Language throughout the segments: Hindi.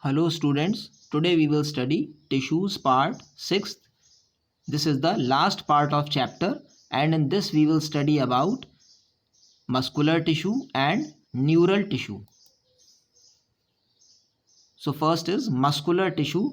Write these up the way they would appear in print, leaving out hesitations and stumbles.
Hello students, today we will study tissues part 6th. This is the last part of chapter and in this we will study about muscular tissue and neural tissue. So first is muscular tissue.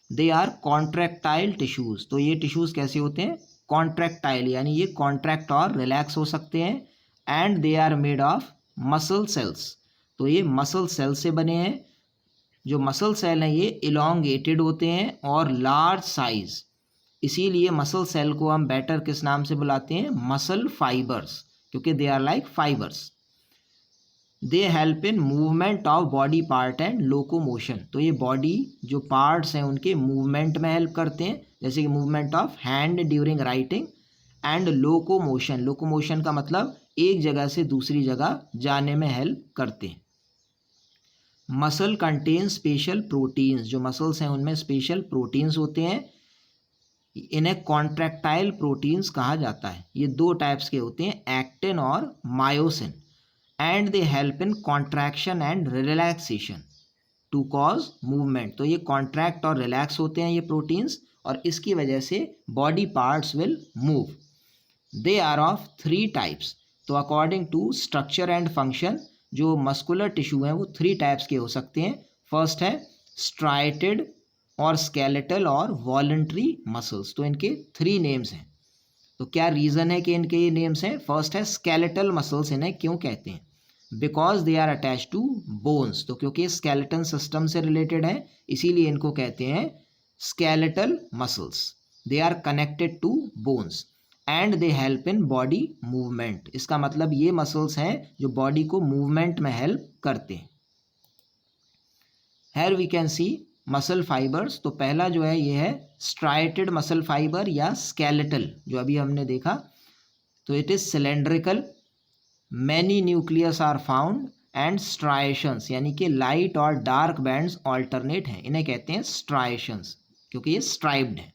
They are contractile tissues. तो ये tissues कैसे होते हैं? Contractile यानी ये contract और relax हो सकते हैं and they are made of muscle cells. तो ये muscle cells से बने हैं. जो मसल सेल हैं ये इलोंगेटेड होते हैं और लार्ज साइज, इसीलिए मसल सेल को हम बेटर किस नाम से बुलाते हैं? मसल फाइबर्स, क्योंकि they are like fibres. They help in movement of body part and locomotion. तो ये बॉडी जो पार्ट्स हैं उनके मूवमेंट में हेल्प करते हैं, जैसे कि movement of hand during writing and locomotion. Locomotion का मतलब एक जगह से दूसरी जगह जाने में हेल्प करते हैं. Muscle contain special proteins. जो मसल्स हैं उनमें स्पेशल प्रोटीन्स होते हैं, इन्हें कॉन्ट्रैक्टाइल प्रोटीन्स कहा जाता है. ये दो टाइप्स के होते हैं, एक्टिन और myosin. And they help in contraction and relaxation to cause movement. तो ये कॉन्ट्रैक्ट और रिलैक्स होते हैं ये प्रोटीन्स, और इसकी वजह से body parts will move. They are of 3 types. तो according to structure and function जो मस्कुलर टिश्यू हैं वो 3 टाइप्स के हो सकते हैं. फर्स्ट है स्ट्राइटेड और स्केलेटल और वॉलंटरी मसल्स. तो इनके 3 नेम्स हैं. तो क्या रीज़न है कि इनके ये नेम्स हैं? फर्स्ट है स्केलेटल मसल्स. इन्हें क्यों कहते हैं? Because they are attach to bones. तो क्योंकि स्केलेटन सिस्टम से रिलेटेड है इसीलिए इनको कहते हैं skeletal muscles. They are connected to bones and they help in body movement. इसका मतलब ये मसल्स हैं जो बॉडी को मूवमेंट में हेल्प करते हैं. Here we can see muscle fibres. तो पहला जो है ये है स्ट्राइटेड मसल फाइबर या स्केलेटल, जो अभी हमने देखा. तो it is cylindrical, many nucleus are found and striations, यानी कि लाइट और डार्क बैंड्स ऑल्टरनेट हैं. इन्हें कहते हैं स्ट्राइशंस क्योंकि ये स्ट्राइप्ड हैं,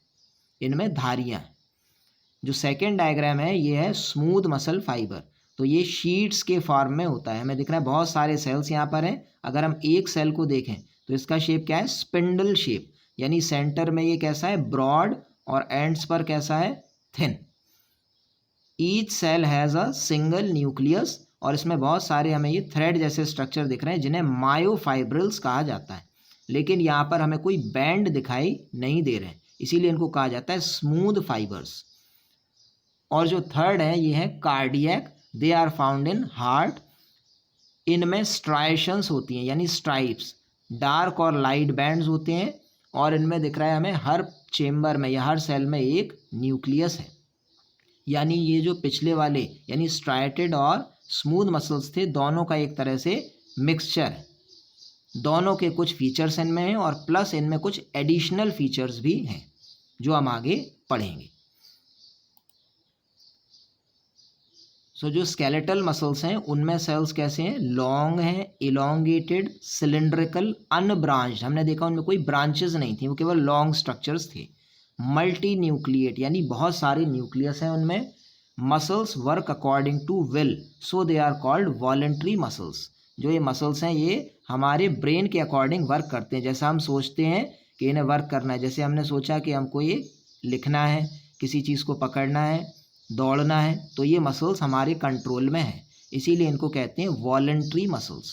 इनमें धारियां हैं. जो सेकेंड डायग्राम है ये है स्मूथ मसल फाइबर. तो ये शीट्स के फॉर्म में होता है. हमें दिख रहा है बहुत सारे सेल्स यहाँ पर हैं. अगर हम एक सेल को देखें तो इसका शेप क्या है? स्पिंडल शेप, यानी सेंटर में ये कैसा है? ब्रॉड, और एंड्स पर कैसा है? Thin. Each cell has a single nucleus, और इसमें बहुत सारे हमें ये थ्रेड जैसे स्ट्रक्चर दिख रहे हैं जिन्हें मायोफाइब्रिल्स कहा जाता है. लेकिन यहाँ पर हमें कोई बैंड दिखाई नहीं दे रहे हैं, इसीलिए इनको कहा जाता है स्मूथ फाइबर्स. और जो थर्ड है ये है cardiac. They are found in heart. इनमें स्ट्राइशंस होती हैं यानी स्ट्राइप्स, डार्क और लाइट बैंड्स होते हैं, और इनमें दिख रहा है हमें हर चेम्बर में या हर सेल में एक न्यूक्लियस है. यानी ये जो पिछले वाले यानी स्ट्राइटेड और स्मूथ मसल्स थे, दोनों का एक तरह से मिक्सचर है. दोनों के कुछ फीचर्स इनमें हैं और प्लस इनमें कुछ एडिशनल फीचर्स भी हैं जो हम आगे पढ़ेंगे. सो जो स्केलेटल मसल्स हैं उनमें सेल्स कैसे हैं? लॉन्ग हैं, इलोंगेटेड, सिलेंड्रिकल, अनब्रांच्ड. हमने देखा उनमें कोई ब्रांचेस नहीं थी, वो केवल लॉन्ग स्ट्रक्चर्स थे. मल्टी न्यूक्लिएट यानी बहुत सारे न्यूक्लियस हैं उनमें. Muscles work according to will, so they are called voluntary muscles. जो ये मसल्स हैं ये हमारे ब्रेन के अकॉर्डिंग वर्क करते हैं. जैसा हम सोचते हैं कि इन्हें वर्क करना है, जैसे हमने सोचा कि हमको ये लिखना है, किसी चीज़ को पकड़ना है, दौड़ना है, तो ये मसल्स हमारे कंट्रोल में है, इसीलिए इनको कहते हैं voluntary muscles.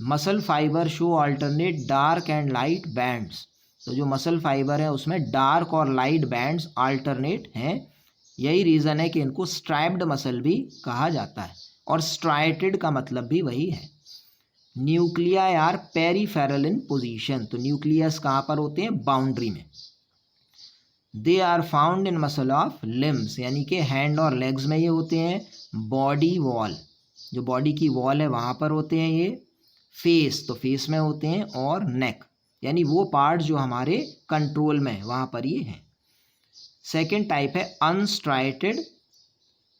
Muscle fibre show alternate dark and light bands. तो जो मसल फाइबर है उसमें डार्क और लाइट बैंड्स अल्टरनेट हैं. यही रीज़न है कि इनको स्ट्राइप्ड मसल भी कहा जाता है, और स्ट्राइटेड का मतलब भी वही है. Nuclei are peripheral in position. तो न्यूक्लियस कहाँ पर होते हैं? बाउंड्री में. They are found in muscle of limbs, यानी कि हैंड और लेग्स में ये होते हैं. बॉडी वॉल, जो बॉडी की वॉल है वहाँ पर होते हैं ये. फेस, तो फेस में होते हैं, और नेक यानी वो पार्ट जो हमारे कंट्रोल में है वहाँ पर ये हैं. सेकेंड टाइप है अनस्ट्राइटेड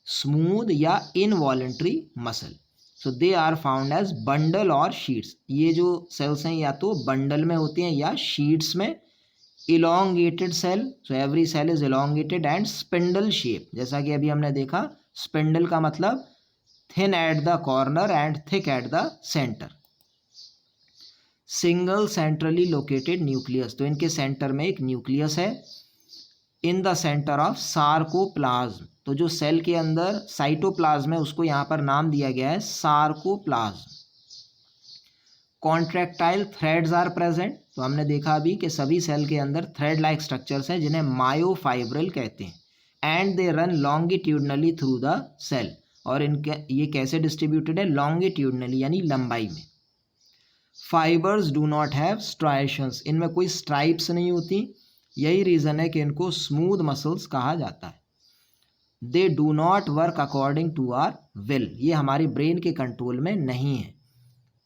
स्मूथ या involuntary muscle. So they are found as bundle और शीट्स. ये जो सेल्स हैं या तो बंडल में होते हैं या शीट्स में. elongated cell, so every cell is elongated and spindle shape. जैसा कि अभी हमने देखा, spindle का मतलब thin at the corner and thick at the center. Single centrally located nucleus, तो इनके सेंटर में एक न्यूक्लियस है। In the centre of sarcoplasm, तो जो सेल के अंदर साइटोप्लाज्म है उसको यहाँ पर नाम दिया गया है sarcoplasm. Contractile threads are present, तो हमने देखा अभी कि सभी सेल के अंदर थ्रेड लाइक स्ट्रक्चर्स हैं जिन्हें मायोफाइब्रिल कहते हैं। And they run longitudinally through the cell, और इनके ये कैसे डिस्ट्रीब्यूटेड है, लॉन्गिट्यूडनली यानी लंबाई में। Fibres do not have striations, इनमें कोई स्ट्राइप्स नहीं होती, यही रीज़न है कि इनको स्मूथ मसल्स कहा जाता है। They do not work according to our will, ये हमारे ब्रेन के कंट्रोल में नहीं है,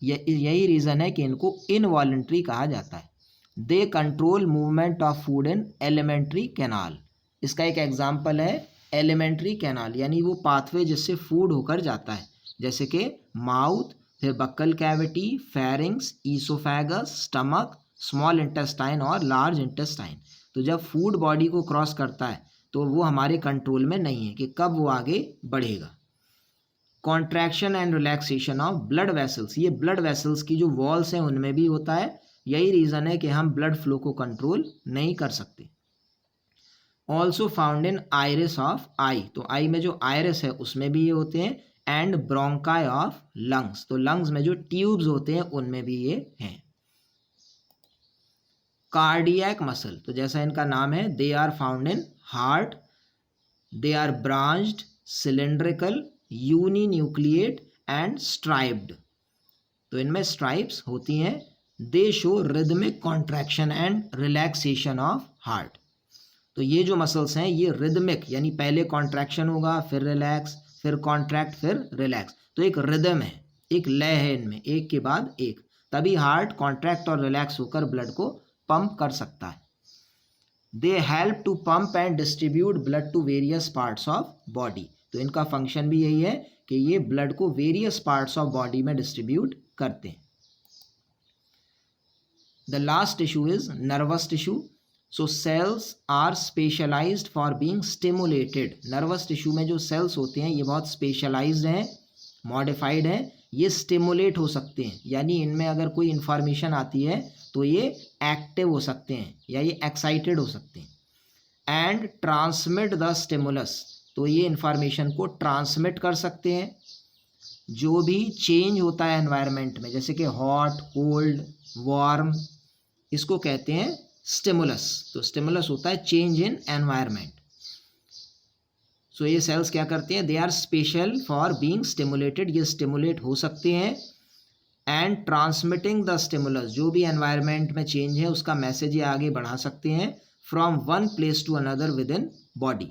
यही रीज़न है कि इनको इनवॉलेंट्री कहा जाता है। They control movement of food in alimentary canal, इसका एक एग्जाम्पल है एलिमेंट्री कैनाल, यानी वो पाथवे जिससे फूड होकर जाता है, जैसे कि माउथ, फिर buccal cavity, pharynx, oesophagus, stomach, small intestine और लार्ज इंटेस्टाइन। तो जब फूड बॉडी को क्रॉस करता है तो वो हमारे कंट्रोल में नहीं है कि कब वो आगे बढ़ेगा। Contraction and relaxation of blood vessels, ये ब्लड वेसल्स की जो वॉल्स हैं उनमें भी होता है, यही रीज़न है कि हम ब्लड फ्लो को कंट्रोल नहीं कर सकते। Also found in iris of eye, तो आई में जो आइरिस है उसमें भी ये होते हैं। एंड ब्रोंकाई ऑफ लंग्स, तो लंग्स में जो ट्यूब्स होते हैं उनमें भी ये हैं। कार्डियक मसल, तो जैसा इनका नाम है, they are found in heart, they are branched, cylindrical, uninucleate and striped, तो इनमें स्ट्राइप्स होती हैं। They show rhythmic contraction and relaxation of heart, तो ये जो मसल्स हैं ये रिदमिक यानी पहले कॉन्ट्रैक्शन होगा फिर रिलैक्स, फिर कॉन्ट्रैक्ट, फिर रिलैक्स, तो एक रिदम है, एक लय है इनमें, एक के बाद एक, तभी हार्ट कॉन्ट्रैक्ट और रिलैक्स होकर ब्लड को पंप कर सकता है। They help to pump and distribute blood to various parts of body, तो इनका फंक्शन भी यही है कि ये ब्लड को वेरियस पार्ट्स ऑफ बॉडी में डिस्ट्रीब्यूट करते हैं। The last tissue is nervous tissue, so cells are specialised for being stimulated, nervous tissue में जो सेल्स होते हैं ये बहुत स्पेशलाइज्ड हैं, मॉडिफाइड हैं, ये स्टिमुलेट हो सकते हैं, यानी इनमें अगर कोई इंफॉर्मेशन आती है तो ये एक्टिव हो सकते हैं या ये एक्साइटेड हो सकते हैं। एंड ट्रांसमिट द स्टिमुलस, तो ये इंफॉर्मेशन को ट्रांसमिट कर सकते हैं। जो भी चेंज होता है एनवायरनमेंट में, जैसे कि हॉट, कोल्ड, वार्म, इसको कहते हैं स्टिमुलस, तो स्टिमुलस होता है चेंज इन एनवायरनमेंट। सो ये सेल्स क्या करते हैं, they are special for being stimulated, ये स्टिमुलेट हो सकते हैं। एंड ट्रांसमिटिंग द स्टिमुलस, जो भी एनवायरनमेंट में चेंज है उसका मैसेज ये आगे बढ़ा सकते हैं from one place to another within body.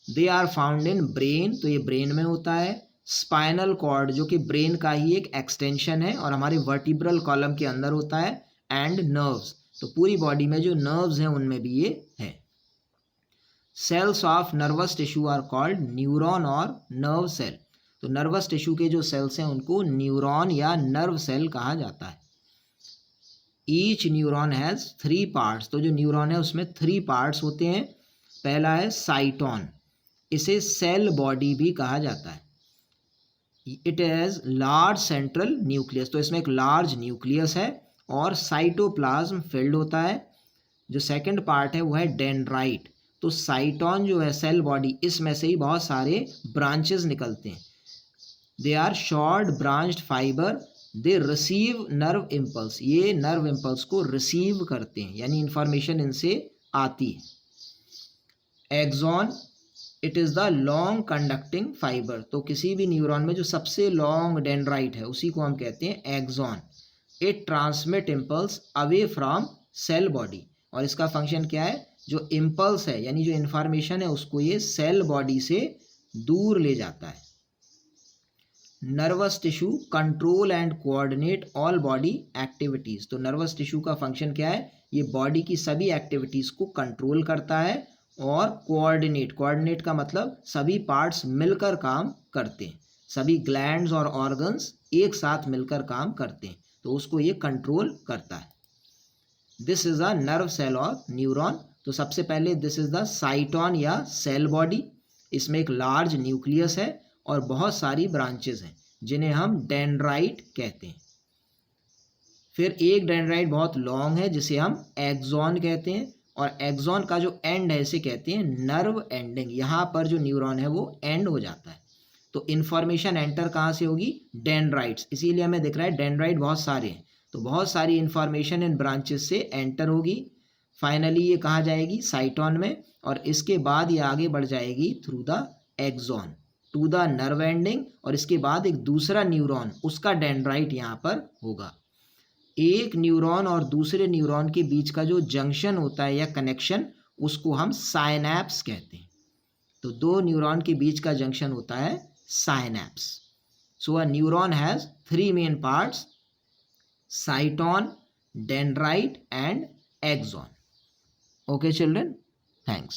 They are found in brain, तो ये ब्रेन में होता है। स्पाइनल कॉर्ड, जो कि ब्रेन का ही एक एक्सटेंशन है और हमारे वर्टिब्रल कॉलम के अंदर होता है। एंड नर्व्स, तो पूरी बॉडी में जो नर्व्स हैं उनमें भी ये है। Cells of nervous tissue are called neuron और नर्व सेल, तो नर्वस टिश्यू के जो सेल्स हैं उनको न्यूरॉन या नर्व सेल कहा जाता है। ईच न्यूरॉन हैज़ 3 पार्ट्स, तो जो न्यूरॉन है उसमें 3 पार्ट्स होते हैं। पहला है साइटोन, इसे सेल बॉडी भी कहा जाता है। It has large central nucleus, तो इसमें एक लार्ज न्यूक्लियस है और साइटोप्लाज्म फिल्ड होता है। जो सेकंड पार्ट है वो है डेंड्राइट, तो साइटोन जो है सेल बॉडी, इसमें से ही बहुत सारे ब्रांचेस निकलते हैं। They are short branched fibre, they receive nerve impulse, ये नर्व इम्पल्स को रिसीव करते हैं यानी इंफॉर्मेशन इनसे आती है। Axon, it is the long conducting fibre, तो किसी भी न्यूरॉन में जो सबसे लॉन्ग डेंड्राइट है उसी को हम कहते हैं axon. It transmit impulse away from cell body, और इसका फंक्शन क्या है, जो इम्पल्स है यानी जो इंफॉर्मेशन है उसको ये सेल बॉडी से दूर ले जाता है। Nervous tissue control and coordinate all body activities, तो नर्वस टिश्यू का फंक्शन क्या है, ये बॉडी की सभी एक्टिविटीज़ को कंट्रोल करता है और कोऑर्डिनेट का मतलब सभी पार्ट्स मिलकर काम करते हैं, सभी ग्लैंड्स और ऑर्गन्स एक साथ मिलकर काम करते हैं, तो उसको ये कंट्रोल करता है। This is a nerve cell of neuron, तो सबसे पहले दिस इज़ द साइटोन या सेल बॉडी, इसमें एक लार्ज न्यूक्लियस है और बहुत सारी ब्रांचेस हैं जिन्हें हम डेंड्राइट कहते हैं। फिर एक डेंड्राइट बहुत लॉन्ग है जिसे हम एक्सॉन कहते हैं, और एक्सॉन का जो एंड है इसे कहते हैं नर्व एंडिंग। यहाँ पर जो न्यूरॉन है वो एंड हो जाता है। तो इन्फॉर्मेशन एंटर कहाँ से होगी? डेंड्राइट्स। इसीलिए हमें दिख रहा है डेंड्राइट बहुत सारे हैं, तो बहुत सारी इन्फॉर्मेशन इन ब्रांचेस से एंटर होगी। फाइनली ये कहाँ जाएगी? साइटोन में, और इसके बाद ये आगे बढ़ जाएगी through the axon to the nerve ending, और इसके बाद एक दूसरा न्यूरॉन उसका डेंड्राइट यहाँ पर होगा। एक न्यूरॉन और दूसरे न्यूरॉन के बीच का जो जंक्शन होता है या कनेक्शन, उसको हम साइनैप्स कहते हैं। तो दो न्यूरॉन के बीच का जंक्शन होता है synapse. So a neuron has 3 main parts: cyton, dendrite and axon. Okay children, thanks.